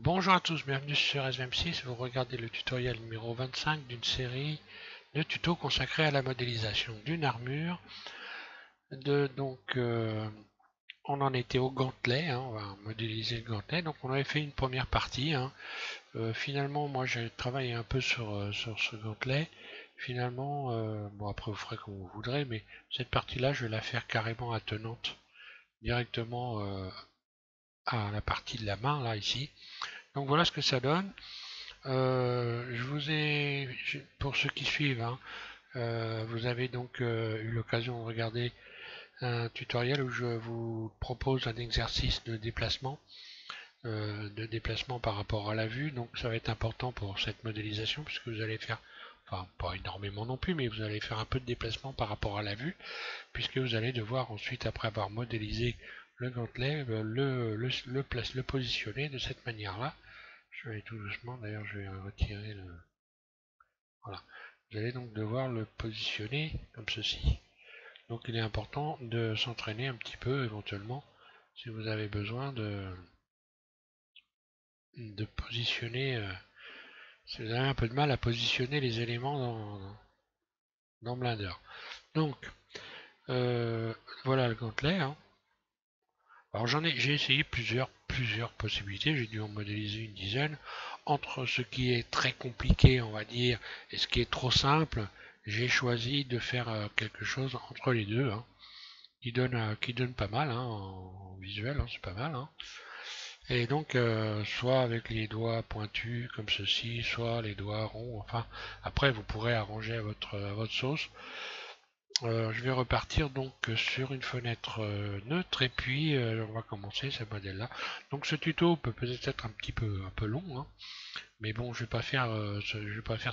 Bonjour à tous, bienvenue sur SVM6. Vous regardez le tutoriel numéro 25 d'une série de tutos consacrés à la modélisation d'une armure. On en était au gantelet, on va modéliser le gantelet. Donc on avait fait une première partie. Finalement, moi j'ai travaillé un peu sur ce gantelet. Finalement, bon après vous ferez comme vous voudrez, mais cette partie-là, je vais la faire carrément attenante directement à la partie de la main, là, ici. Donc voilà ce que ça donne. Pour ceux qui suivent, vous avez donc eu l'occasion de regarder un tutoriel où je vous propose un exercice de déplacement par rapport à la vue. Donc ça va être important pour cette modélisation puisque vous allez faire, enfin pas énormément non plus, mais vous allez faire un peu de déplacement par rapport à la vue puisque vous allez devoir ensuite, après avoir modélisé le gantelet, le positionner de cette manière-là. Je vais aller tout doucement, d'ailleurs je vais retirer le... Voilà. Vous allez donc devoir le positionner comme ceci. Donc il est important de s'entraîner un petit peu éventuellement si vous avez besoin de positionner, si vous avez un peu de mal à positionner les éléments dans Blender. Donc voilà le gantelet. Alors j'ai essayé plusieurs possibilités, j'ai dû en modéliser une dizaine. Entre ce qui est très compliqué, on va dire, et ce qui est trop simple, j'ai choisi de faire quelque chose entre les deux, qui donne pas mal en visuel, c'est pas mal. Et donc, soit avec les doigts pointus comme ceci, soit les doigts ronds, enfin, après vous pourrez arranger à votre sauce. Je vais repartir donc sur une fenêtre neutre et puis on va commencer ce modèle là. Donc ce tuto peut peut-être être un peu long, mais bon je vais pas faire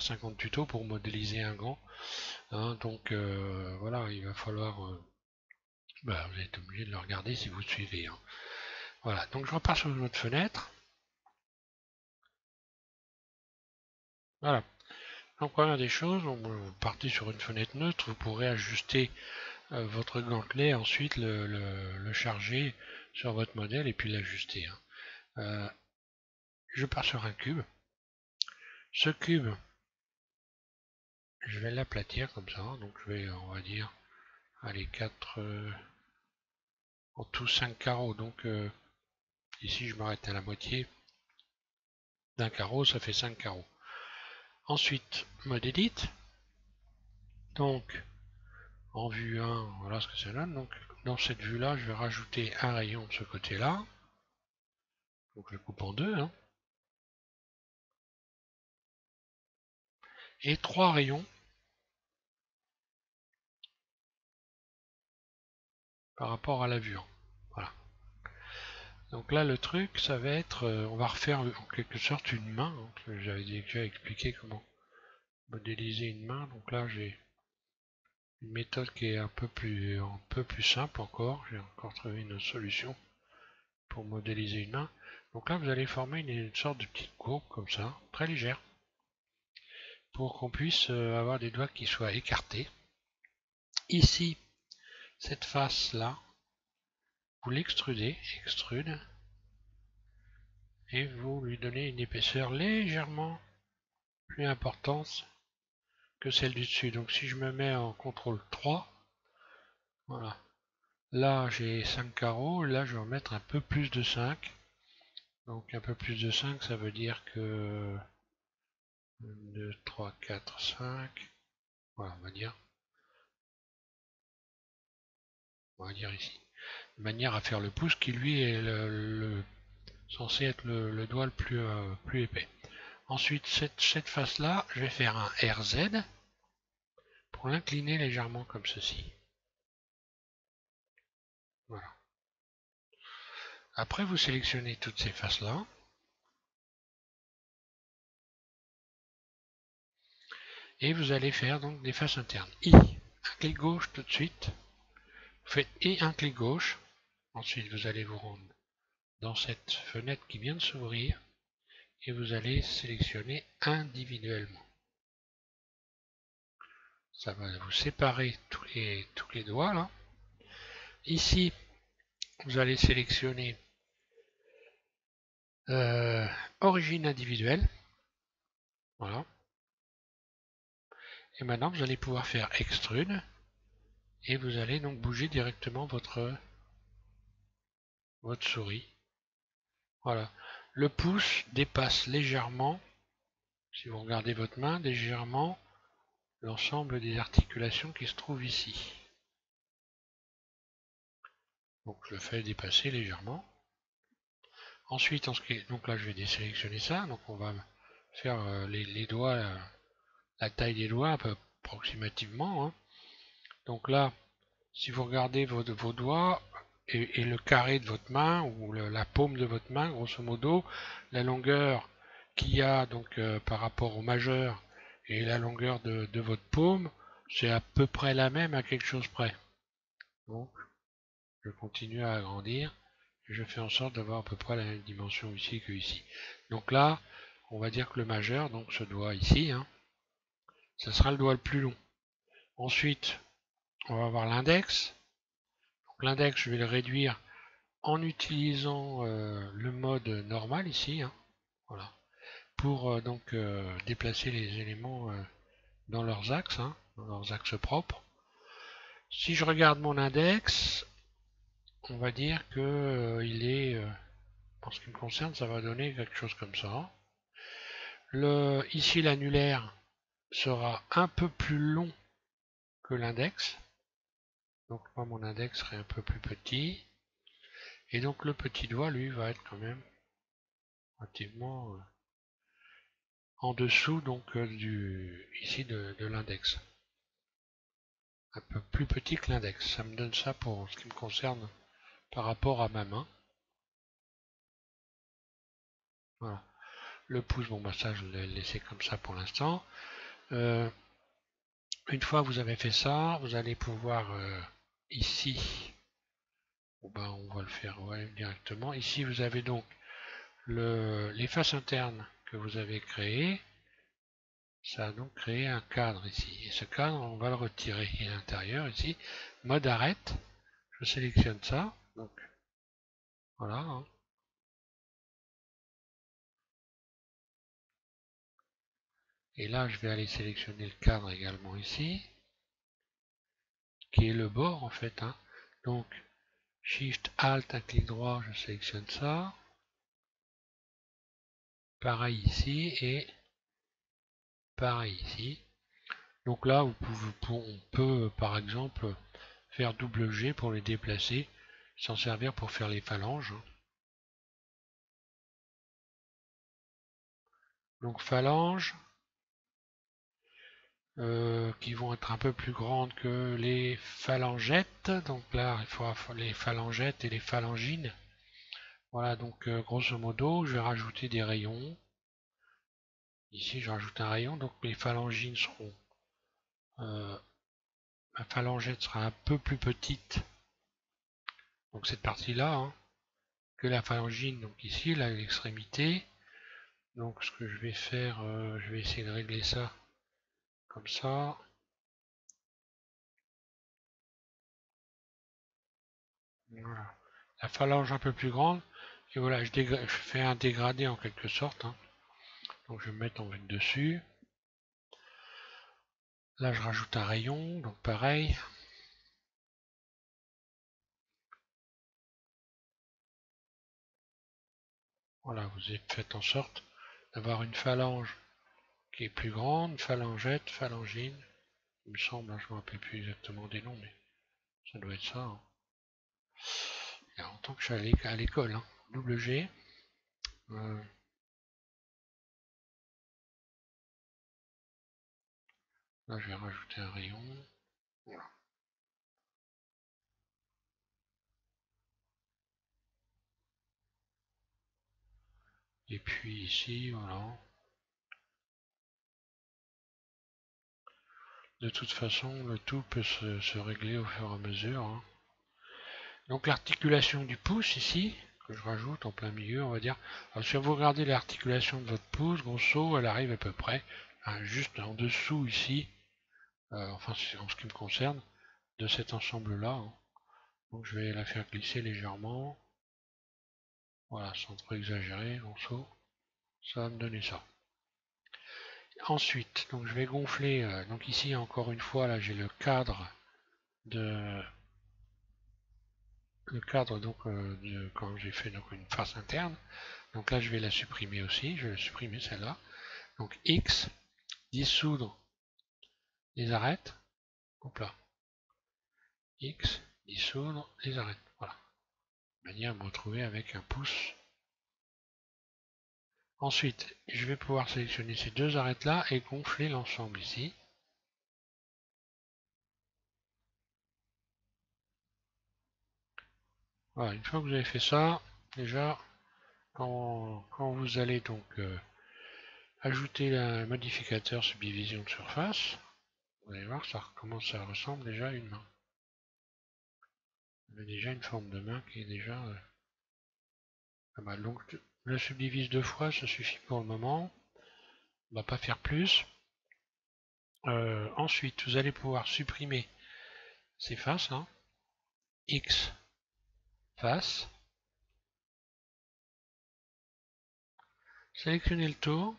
50 tutos pour modéliser un gant. Donc voilà, il va falloir vous êtes obligé de le regarder si vous suivez. Voilà, donc je repars sur notre fenêtre. Voilà. Donc première des choses, vous partez sur une fenêtre neutre, vous pourrez ajuster votre gantelet, ensuite le charger sur votre modèle et puis l'ajuster. Je pars sur un cube. Ce cube, je vais l'aplatir comme ça. Donc je vais, on va dire, allez, 4, en tout 5 carreaux. Donc ici, je m'arrête à la moitié d'un carreau, ça fait 5 carreaux. Ensuite, mode edit. Donc, en vue 1, voilà ce que ça donne. Donc, dans cette vue-là, je vais rajouter un rayon de ce côté-là. Donc, je coupe en deux. Et 3 rayons par rapport à la vue 1. Voilà. Donc là, le truc, ça va être, on va refaire en quelque sorte une main. J'avais déjà expliqué comment modéliser une main. Donc là, j'ai une méthode qui est un peu plus simple encore. J'ai encore trouvé une autre solution pour modéliser une main. Donc là, vous allez former une sorte de petite courbe comme ça, très légère, pour qu'on puisse avoir des doigts qui soient écartés. Ici, cette face-là, vous l'extrudez, extrude, et vous lui donnez une épaisseur légèrement plus importante que celle du dessus. Donc si je me mets en contrôle 3, voilà. Là j'ai 5 carreaux, là je vais en mettre un peu plus de 5. Donc un peu plus de 5, ça veut dire que 2, 3, 4, 5. Voilà, on va dire ici. De manière à faire le pouce qui lui est censé être le doigt le plus épais. Ensuite, cette face-là, je vais faire un RZ pour l'incliner légèrement comme ceci. Voilà. Après, vous sélectionnez toutes ces faces-là. Et vous allez faire donc des faces internes. Un clic gauche tout de suite. Vous faites et un clic gauche. Ensuite, vous allez vous rendre dans cette fenêtre qui vient de s'ouvrir. Et vous allez sélectionner individuellement. Ça va vous séparer tous les doigts là. Ici, vous allez sélectionner origine individuelle. Voilà. Et maintenant, vous allez pouvoir faire extrude. Et vous allez donc bouger directement votre souris. Voilà. Le pouce dépasse légèrement, si vous regardez votre main, légèrement l'ensemble des articulations qui se trouvent ici. Donc je le fais dépasser légèrement. Ensuite, donc là je vais désélectionner ça. Donc on va faire les doigts, la taille des doigts un peu approximativement. Hein. Donc là, si vous regardez vos doigts et le carré de votre main ou la paume de votre main, grosso modo, la longueur qu'il y a donc par rapport au majeur et la longueur de votre paume, c'est à peu près la même à quelque chose près. Donc, je continue à agrandir et je fais en sorte d'avoir à peu près la même dimension ici que ici. Donc là, on va dire que le majeur, donc ce doigt ici, hein, ça sera le doigt le plus long. Ensuite, on va avoir l'index. L'index, je vais le réduire en utilisant le mode normal ici, hein, voilà, pour donc déplacer les éléments dans leurs axes, hein, dans leurs axes propres. Si je regarde mon index, on va dire que il est, en ce qui me concerne, ça va donner quelque chose comme ça. Ici, l'annulaire sera un peu plus long que l'index. Donc moi, mon index serait un peu plus petit. Et donc le petit doigt, lui, va être quand même relativement en dessous donc ici de l'index. Un peu plus petit que l'index. Ça me donne ça pour ce qui me concerne par rapport à ma main. Voilà. Le pouce, bon bah ça je l'ai laissé comme ça pour l'instant. Une fois que vous avez fait ça, vous allez pouvoir ici, bon bah on va le faire directement. Ici vous avez donc les faces internes que vous avez créées. Ça a donc créé un cadre ici. Et ce cadre, on va le retirer. Et à l'intérieur, ici, mode arrête. Je sélectionne ça. Donc, voilà. Hein. Et là, je vais aller sélectionner le cadre également ici, qui est le bord en fait. Hein. Donc, Shift, Alt, un clic droit, je sélectionne ça. Pareil ici et pareil ici. Donc là, on peut par exemple faire double G pour les déplacer, s'en servir pour faire les phalanges. Donc phalanges, qui vont être un peu plus grandes que les phalangettes. Donc là, il faudra les phalangettes et les phalangines. Voilà, donc grosso modo, je vais rajouter des rayons. Ici, je rajoute un rayon, donc les phalangines seront... ma phalangette sera un peu plus petite, donc cette partie-là, hein, que la phalangine, donc ici, là, l'extrémité. Donc ce que je vais faire, je vais essayer de régler ça comme ça. Voilà. La phalange un peu plus grande. Et voilà, je fais un dégradé en quelque sorte. Hein. Donc je vais me mettre en dessus. Là je rajoute un rayon, donc pareil. Voilà, vous faites en sorte d'avoir une phalange qui est plus grande, une phalangette, phalangine. Il me semble, hein, je ne me rappelle plus exactement des noms, mais ça doit être ça. Hein. Il y a longtemps que je suis à l'école. Hein. Double G. Euh, là je vais rajouter un rayon. Voilà. Et puis ici, voilà. De toute façon, le tout peut se régler au fur et à mesure. Hein. Donc l'articulation du pouce ici, que je rajoute en plein milieu, on va dire. Alors si vous regardez l'articulation de votre pouce, grosso, elle arrive à peu près, hein, juste en dessous ici, enfin en ce qui me concerne, de cet ensemble-là. Hein. Donc je vais la faire glisser légèrement. Voilà, sans trop exagérer, grosso. Ça va me donner ça. Ensuite, donc je vais gonfler, donc ici encore une fois, là j'ai de le cadre donc de quand j'ai fait donc une face interne. Donc là je vais la supprimer aussi, je vais supprimer celle-là. Donc X, dissoudre les arêtes. Hop là. X, dissoudre les arêtes. Voilà. De manière à me retrouver avec un pouce. Ensuite, je vais pouvoir sélectionner ces deux arêtes là et gonfler l'ensemble ici. Voilà, une fois que vous avez fait ça, déjà, quand vous allez donc ajouter un modificateur subdivision de surface, vous allez voir comment ça ressemble déjà à une main. On a déjà une forme de main qui est déjà pas mal. Donc le subdivise deux fois, ça suffit pour le moment. On va pas faire plus. Ensuite, vous allez pouvoir supprimer ces faces, hein. X face. Sélectionnez le tour.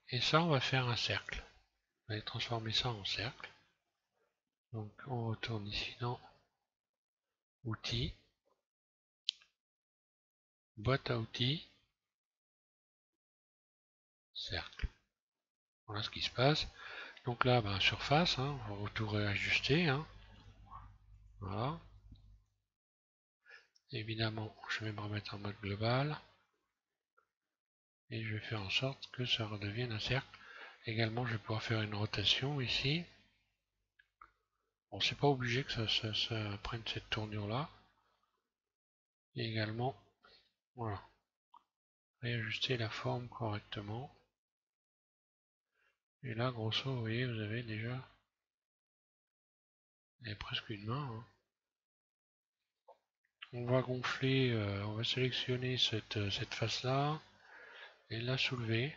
Et ça, on va faire un cercle. On va transformer ça en cercle. Donc on retourne ici dans Outils, Boîte à outils, Cercle. Voilà ce qui se passe. Donc là, ben, surface, hein, on va tout réajuster. Hein. Voilà. Évidemment, je vais me remettre en mode global. Et je vais faire en sorte que ça redevienne un cercle. Également, je vais pouvoir faire une rotation ici. Bon, c'est pas obligé que ça prenne cette tournure-là. Et également, voilà, réajuster la forme correctement. Et là, grosso, vous voyez, vous avez déjà presque une main. Hein. On va gonfler, on va sélectionner cette face-là et la soulever.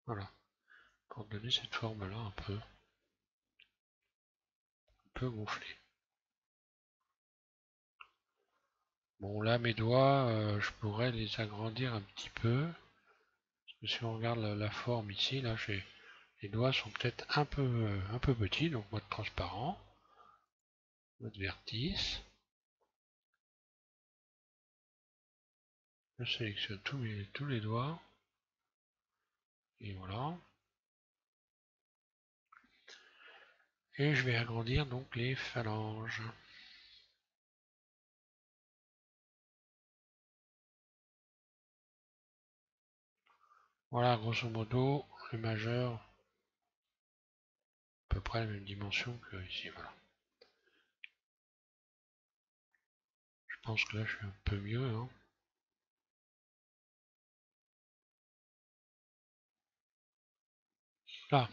Voilà, pour donner cette forme-là un peu gonflée. Bon, là, mes doigts, je pourrais les agrandir un petit peu. Parce que si on regarde la forme ici, là, les doigts sont peut-être un peu petits, donc mode transparent, mode vertice. Je sélectionne tous les doigts. Et voilà. Et je vais agrandir donc les phalanges. Voilà, grosso modo, le majeur, à peu près la même dimension que ici, voilà. Je pense que là, je suis un peu mieux, hein. Là.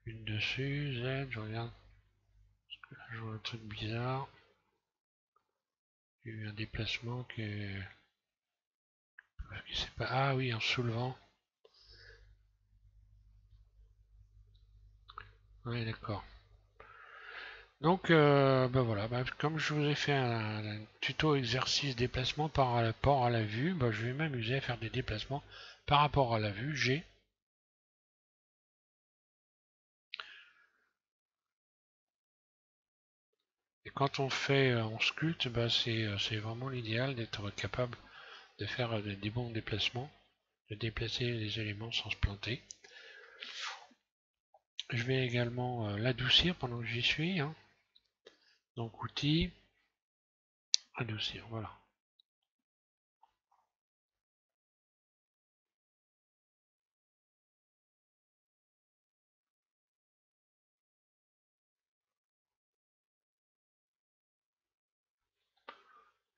Une dessus, Z, je regarde. Je vois un truc bizarre. J'ai eu un déplacement qui c'est pas. Ah oui, en soulevant. Oui, d'accord. Donc, ben voilà, ben, comme je vous ai fait un tuto exercice déplacement par rapport à la vue, ben, je vais m'amuser à faire des déplacements par rapport à la vue G. Et quand on fait, on sculpte, ben, c'est vraiment l'idéal d'être capable de faire des bons déplacements, de déplacer les éléments sans se planter. Je vais également l'adoucir pendant que j'y suis. Hein. Donc outils, adoucir, voilà.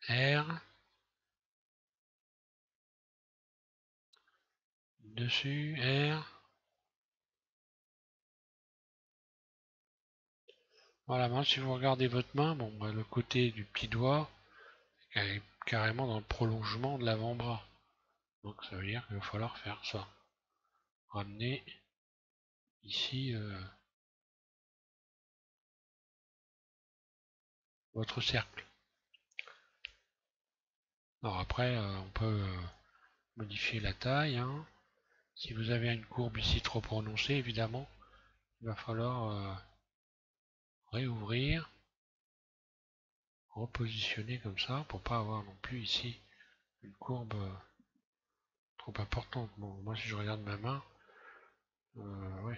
R, dessus, R. Voilà, maintenant si vous regardez votre main, bon, bah, le côté du petit doigt, Elle est carrément dans le prolongement de l'avant-bras. Donc ça veut dire qu'il va falloir faire ça. Ramener ici votre cercle. Alors après, on peut modifier la taille. Hein. Si vous avez une courbe ici trop prononcée, évidemment, il va falloir réouvrir, repositionner comme ça, pour pas avoir non plus ici une courbe trop importante. Bon, moi si je regarde ma main, ouais,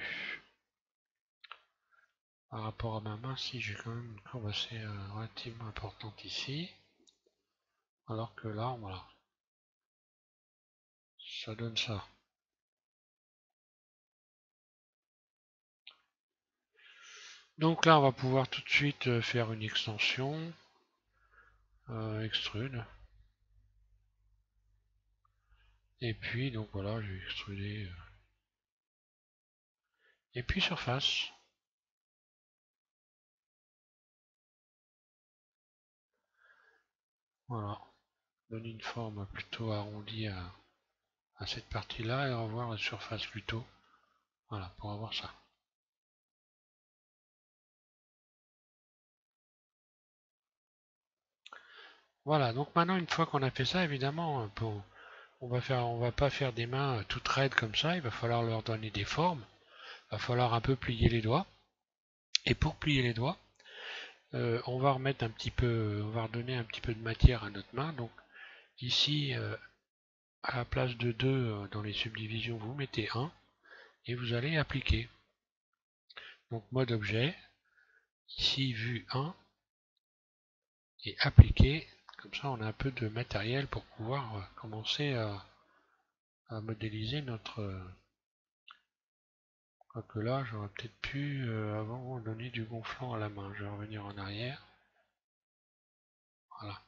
par rapport à ma main, si j'ai quand même une courbe assez relativement importante ici, alors que là, voilà, ça donne ça. Donc là, on va pouvoir tout de suite faire une extension, extrude. Et puis, donc voilà, je vais extruder. Et puis surface. Voilà. Donner une forme plutôt arrondie à cette partie-là et revoir la surface plutôt. Voilà, pour avoir ça. Voilà, donc maintenant, une fois qu'on a fait ça, évidemment, on va pas faire des mains toutes raides comme ça, il va falloir leur donner des formes. Il va falloir un peu plier les doigts. Et pour plier les doigts, on va remettre un petit peu, on va redonner un petit peu de matière à notre main. Donc ici, à la place de 2 dans les subdivisions, vous mettez 1 et vous allez appliquer. Donc mode objet, ici vue 1 et appliquer. Comme ça, on a un peu de matériel pour pouvoir commencer à modéliser notre. Quoique là, j'aurais peut-être pu avant donner du gonflant à la main. Je vais revenir en arrière. Voilà.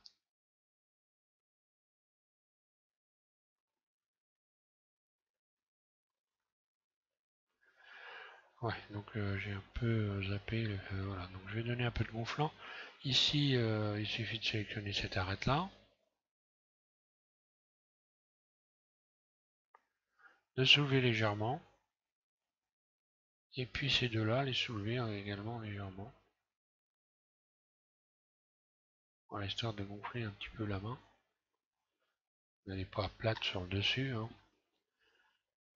Ouais, donc j'ai un peu zappé. Voilà, donc je vais donner un peu de gonflant. Ici, il suffit de sélectionner cette arête-là, de soulever légèrement, et puis ces deux-là, les soulever également légèrement. Voilà, histoire de gonfler un petit peu la main. Vous n'allez pas plate sur le dessus. Hein.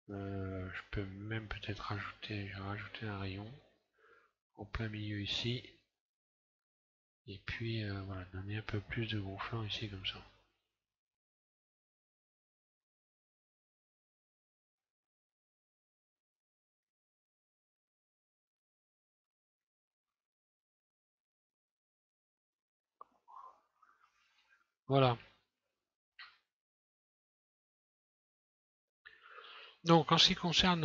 Je peux même peut-être rajouter un rayon en plein milieu ici. Et puis voilà, donner un peu plus de gonflant ici comme ça. Voilà. Donc en ce qui concerne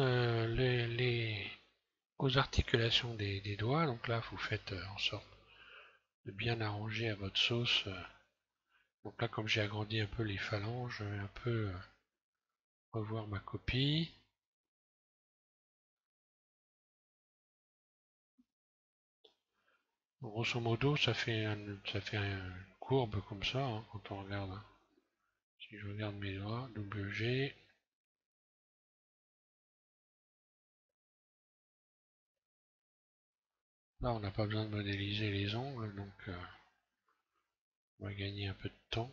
aux articulations des doigts, donc là vous faites en sorte de bien arranger à votre sauce. Donc là comme j'ai agrandi un peu les phalanges, je vais un peu revoir ma copie. Grosso modo, ça fait une courbe comme ça hein, quand on regarde. Hein. Si je regarde mes doigts, WG. Là, on n'a pas besoin de modéliser les ongles, donc on va gagner un peu de temps.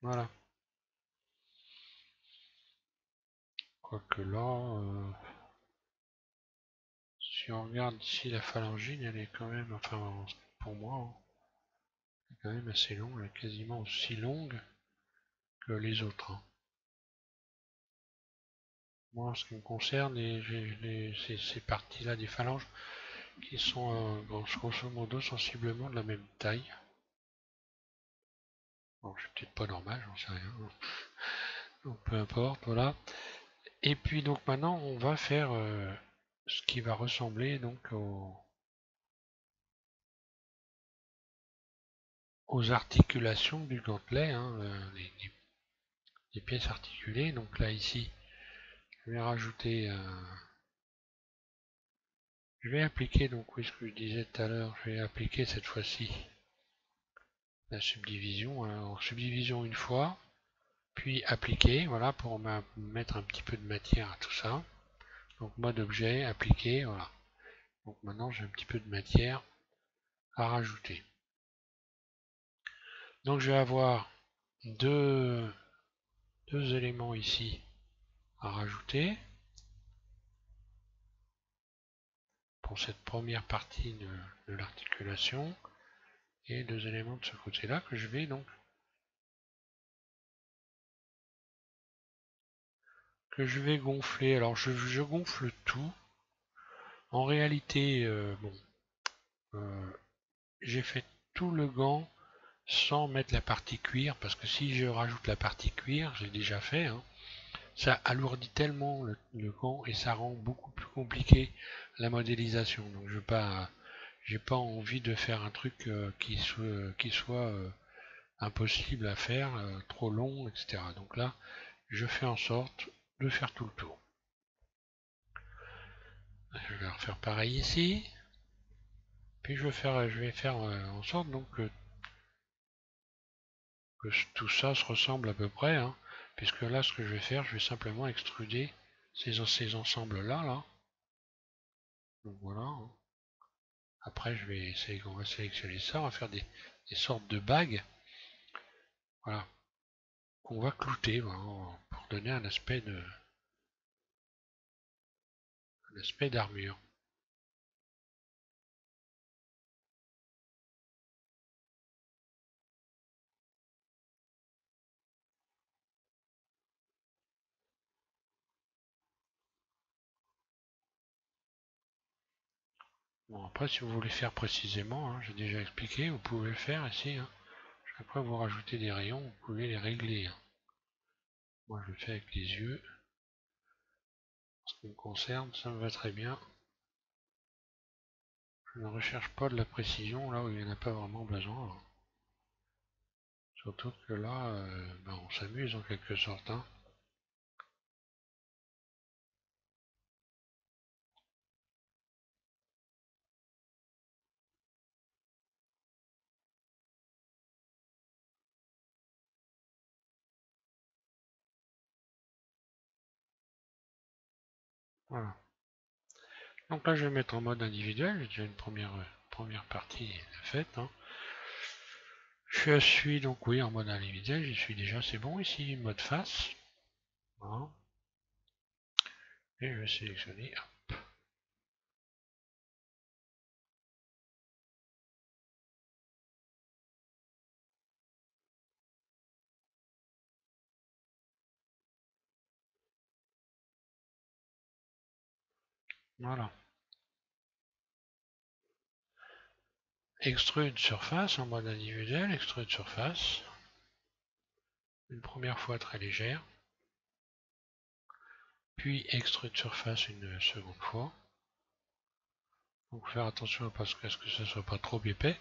Voilà. Quoique là, si on regarde ici la phalangine, elle est quand même, enfin pour moi, hein, elle est quand même assez longue, elle est quasiment aussi longue que les autres. Hein. Moi, en ce qui me concerne, ces parties-là des phalanges qui sont grosso modo sensiblement de la même taille. Bon, je suis peut-être pas normal, j'en sais rien. Donc peu importe, voilà. Et puis donc maintenant, on va faire ce qui va ressembler donc aux articulations du gantelet, hein, les pièces articulées. Donc là ici, je vais rajouter je vais appliquer, donc oui, ce que je disais tout à l'heure, je vais appliquer cette fois-ci la subdivision. Alors, subdivision une fois, puis appliquer, voilà, pour mettre un petit peu de matière à tout ça. Donc mode objet, appliquer, voilà. Donc maintenant j'ai un petit peu de matière à rajouter. Donc je vais avoir deux éléments ici à rajouter pour cette première partie de l'articulation et deux éléments de ce côté-là que je vais donc gonfler. Alors je gonfle tout. En réalité, bon, j'ai fait tout le gant sans mettre la partie cuir parce que si je rajoute la partie cuir, j'ai déjà fait, hein, ça alourdit tellement le gant et ça rend beaucoup plus compliqué la modélisation. Donc j'ai pas envie de faire un truc qui soit impossible à faire, trop long, etc. Donc là, je fais en sorte de faire tout le tour. Je vais refaire pareil ici. Puis je vais faire en sorte donc que tout ça se ressemble à peu près, hein, puisque là, ce que je vais faire, je vais simplement extruder ces ensembles-là, là. Donc voilà, hein. Après, on va sélectionner ça, on va faire des sortes de bagues, voilà, qu'on va clouter, voilà, pour donner un aspect d'armure. Bon, après, si vous voulez faire précisément, hein, j'ai déjà expliqué, vous pouvez le faire ici, hein. Après, vous rajoutez des rayons, vous pouvez les régler, hein. Moi, je le fais avec les yeux. En ce qui me concerne, ça me va très bien. Je ne recherche pas de la précision là où il n'y en a pas vraiment besoin, hein. Surtout que là, ben, on s'amuse en quelque sorte, hein. Voilà. Donc là, je vais mettre en mode individuel. J'ai déjà une première partie faite, hein. Je suis donc, oui, en mode individuel. J'y suis déjà, c'est bon ici, mode face. Voilà. Et je vais sélectionner. Voilà. Extrude surface en mode individuel. Extrude surface. Une première fois très légère. Puis extrude surface une seconde fois. Donc faire attention à ce que ce ne soit pas trop épais.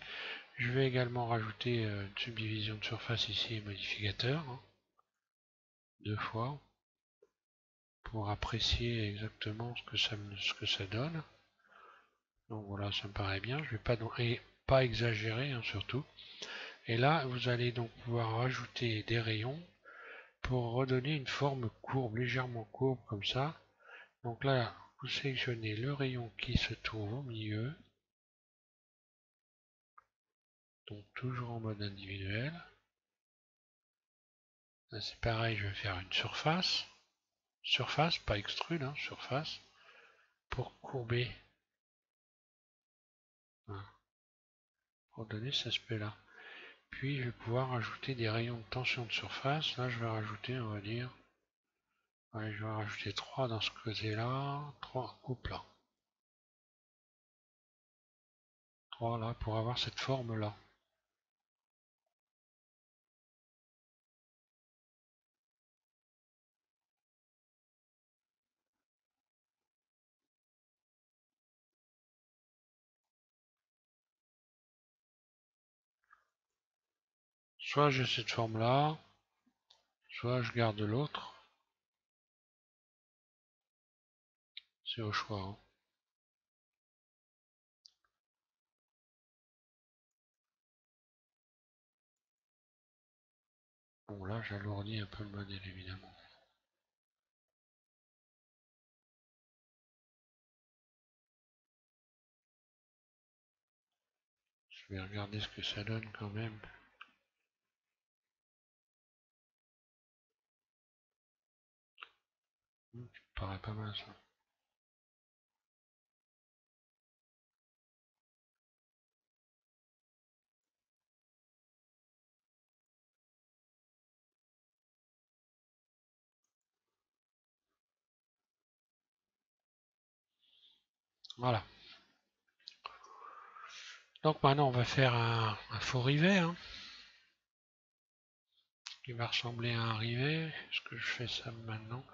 Je vais également rajouter une subdivision de surface ici, modificateur, hein, deux fois, pour apprécier exactement ce que ça donne. Donc voilà, ça me paraît bien. Je vais pas exagérer, hein, surtout. Et là, vous allez donc pouvoir rajouter des rayons pour redonner une forme courbe, légèrement courbe comme ça. Donc là, vous sélectionnez le rayon qui se trouve au milieu. Donc toujours en mode individuel. Là c'est pareil, je vais faire une surface. Surface, pas extrude, hein, surface. Pour courber, hein, pour donner cet aspect-là. Puis je vais pouvoir rajouter des rayons de tension de surface. Là je vais rajouter, on va dire, allez, je vais rajouter 3 dans ce côté-là. 3, oups là. 3 là, pour avoir cette forme-là. Soit j'ai cette forme-là, soit je garde l'autre. C'est au choix, hein. Bon, là, j'alourdis un peu le modèle, évidemment. Je vais regarder ce que ça donne quand même. Ça me paraît pas mal, ça. Voilà. Donc maintenant, on va faire un faux rivet, hein, qui va ressembler à un rivet. Est-ce que je fais ça maintenant?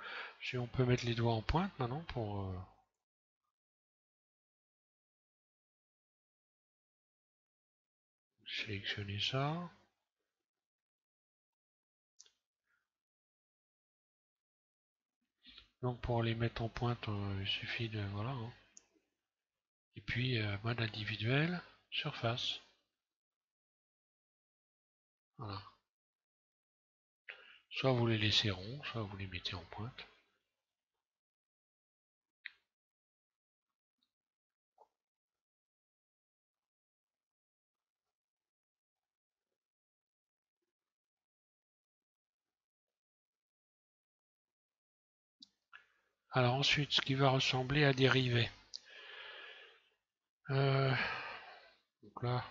Si on peut mettre les doigts en pointe maintenant pour sélectionner ça. Donc pour les mettre en pointe, il suffit de... Voilà, hein. Et puis, mode individuel, surface. Voilà. Soit vous les laissez ronds, soit vous les mettez en pointe. Alors ensuite, ce qui va ressembler à des rivets. Donc là,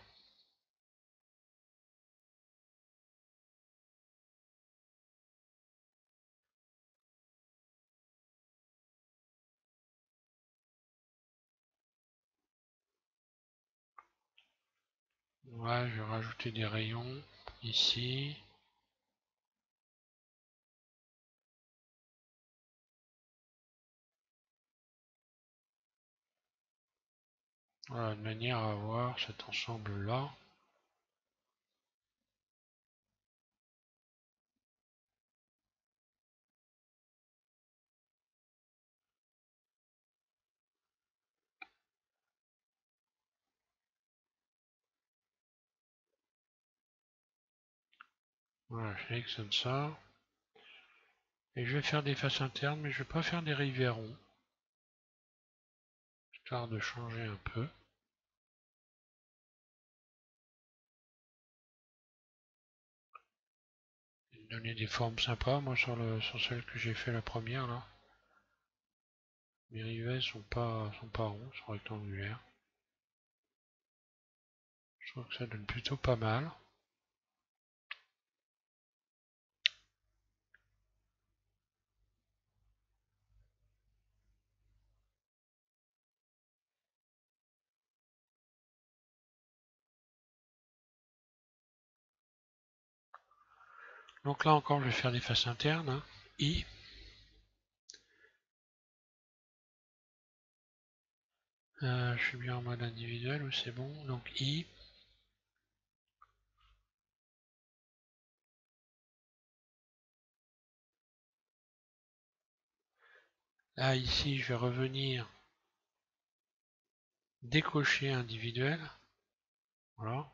ouais, je vais rajouter des rayons ici. Voilà, de manière à avoir cet ensemble-là. Voilà, je sélectionne ça. Et je vais faire des faces internes, mais je vais pas faire des rivets ronds, histoire de changer un peu. Et de donner des formes sympas. Moi, sur celle que j'ai fait la première, là, mes rivets sont pas ronds, sont rectangulaires. Je trouve que ça donne plutôt pas mal. Donc là encore, je vais faire des faces internes, hein. I. Je suis bien en mode individuel, ou c'est bon. Donc I. Là, ici, je vais revenir décocher individuel. Voilà.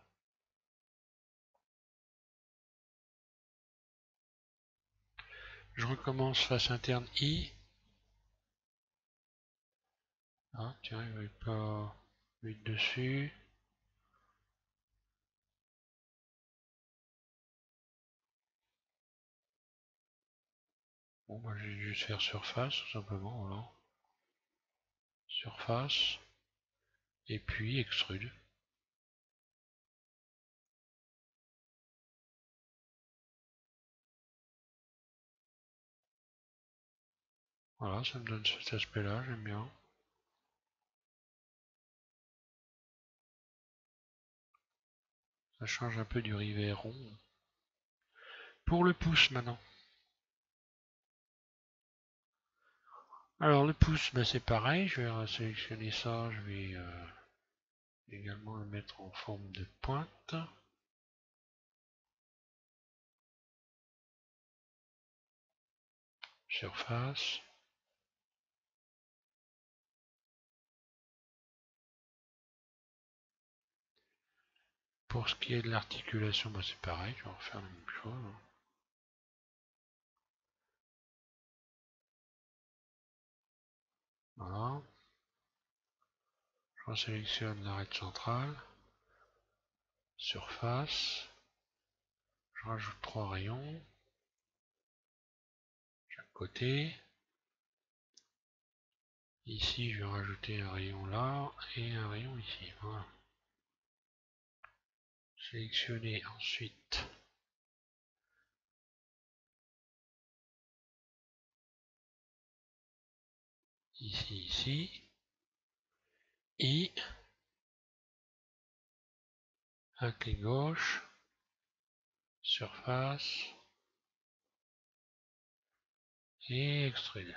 Je recommence face interne I. Ah, tiens, il ne va pas vite dessus. Bon, moi, je vais juste faire surface, tout simplement. Voilà. Surface. Et puis extrude. Voilà, ça me donne cet aspect-là, j'aime bien. Ça change un peu du rivet rond. Pour le pouce maintenant. Alors le pouce, ben, c'est pareil, je vais sélectionner ça, je vais également le mettre en forme de pointe. surface. Pour ce qui est de l'articulation, bah c'est pareil, je vais refaire la même chose. Voilà. Je resélectionne l'arête centrale, surface, je rajoute 3 rayons, chaque côté. Ici, je vais rajouter un rayon là et un rayon ici. Voilà. Sélectionner ensuite ici, et un clic gauche, surface et extrude.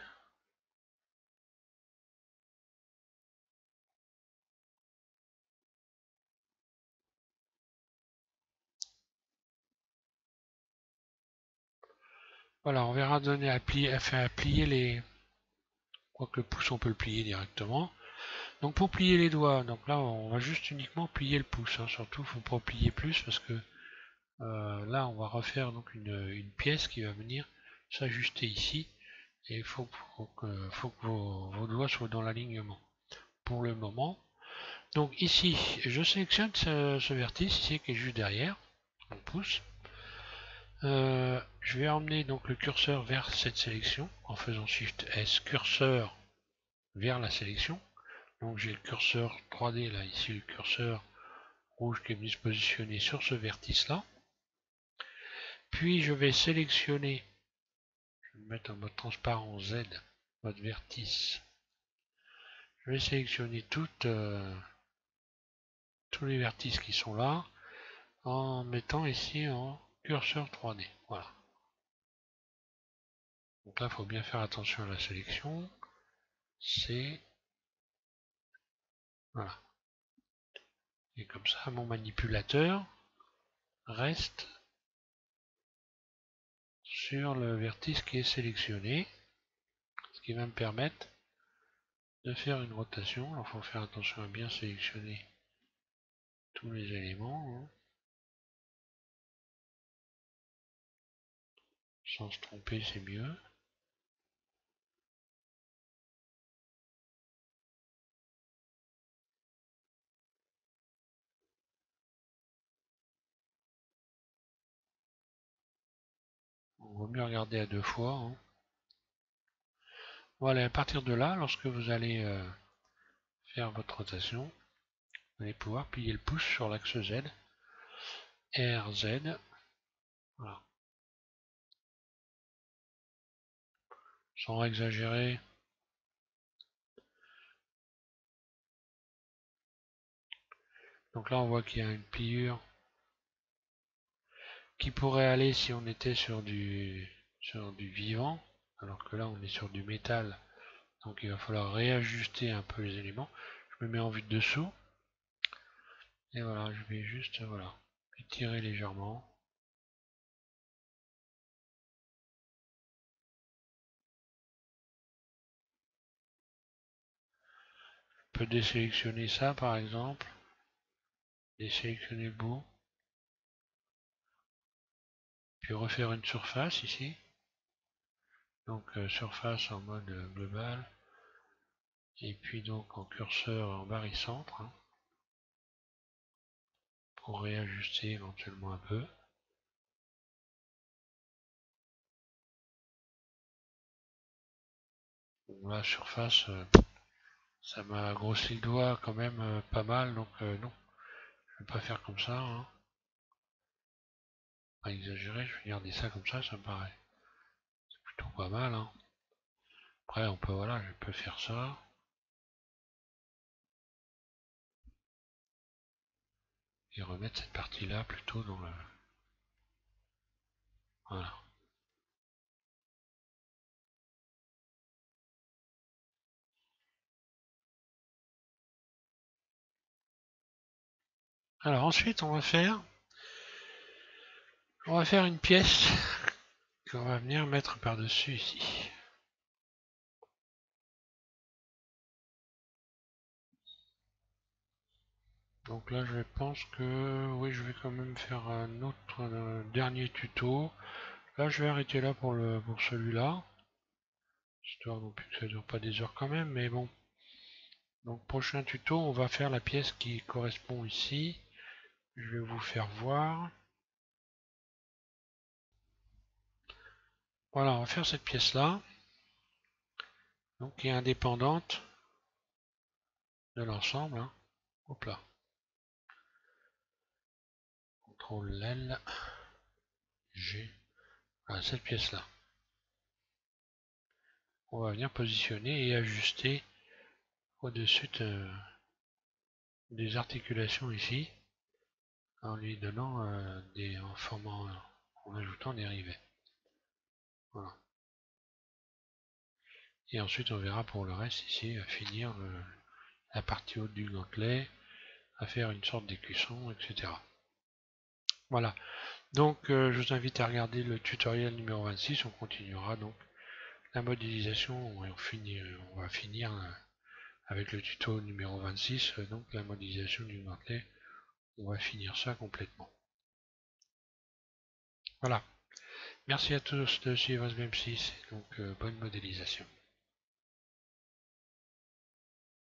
Voilà, on verra donner à plier, à plier les. Quoique le pouce, on peut le plier directement. Donc pour plier les doigts, donc là on va juste uniquement plier le pouce. Hein. Surtout, il ne faut pas plier plus parce que là on va refaire donc une pièce qui va venir s'ajuster ici. Et il faut que vos doigts soient dans l'alignement. Pour le moment. Donc ici, je sélectionne ce vertice ici qui est juste derrière mon pouce. Je vais emmener donc le curseur vers cette sélection en faisant Shift S, curseur vers la sélection. Donc j'ai le curseur 3D là, ici le curseur rouge qui est venu se positionner sur ce vertice là. Puis je vais sélectionner, je vais me mettre en mode transparent Z, mode vertice. Je vais sélectionner tous les vertices qui sont là en mettant ici en curseur 3D. Voilà. Donc là, il faut bien faire attention à la sélection. C'est voilà. Et comme ça, mon manipulateur reste sur le vertice qui est sélectionné, ce qui va me permettre de faire une rotation. Alors, il faut faire attention à bien sélectionner tous les éléments, hein, sans se tromper, c'est mieux. On vaut mieux regarder à deux fois. Hein. Voilà, à partir de là, lorsque vous allez faire votre rotation, vous allez pouvoir plier le pouce sur l'axe Z, RZ, voilà. Sans exagérer. Donc là, on voit qu'il y a une pliure qui pourrait aller si on était sur du vivant, alors que là, on est sur du métal. Donc il va falloir réajuster un peu les éléments. Je me mets en vue de dessous. Et voilà, je vais juste voilà, étirer légèrement. Je peux désélectionner ça par exemple. Désélectionner le bout. Puis refaire une surface ici. Donc surface en mode global. Et puis donc en curseur en barycentre. Hein, pour réajuster éventuellement un peu. Bon, là surface, ça m'a grossi le doigt quand même pas mal. Donc non, je vais pas faire comme ça. Hein. Pas exagérer, je vais garder ça comme ça me paraît. C'est plutôt pas mal. Hein. Après on peut voilà, je peux faire ça. Et remettre cette partie-là plutôt dans le. Voilà. Alors ensuite on va faire une pièce qu'on va venir mettre par-dessus ici. Donc là, je pense que oui, je vais quand même faire un autre dernier tuto. Là, je vais arrêter là pour celui-là, histoire non plus que ça dure pas des heures quand même, mais bon. Donc prochain tuto, on va faire la pièce qui correspond ici. Je vais vous faire voir. Voilà, on va faire cette pièce-là, donc qui est indépendante de l'ensemble, hein. Hop là. CTRL L, G. Voilà, cette pièce-là. On va venir positionner et ajuster au-dessus des articulations ici, en lui donnant en ajoutant des rivets. Voilà. Et ensuite on verra pour le reste ici à finir la partie haute du gantelet, à faire une sorte d'écusson, etc. Voilà. Donc je vous invite à regarder le tutoriel numéro 26. On continuera donc la modélisation et on va finir avec le tuto numéro 26, donc la modélisation du gantelet. On va finir ça complètement. Voilà. Merci à tous de suivre SBM6, donc bonne modélisation.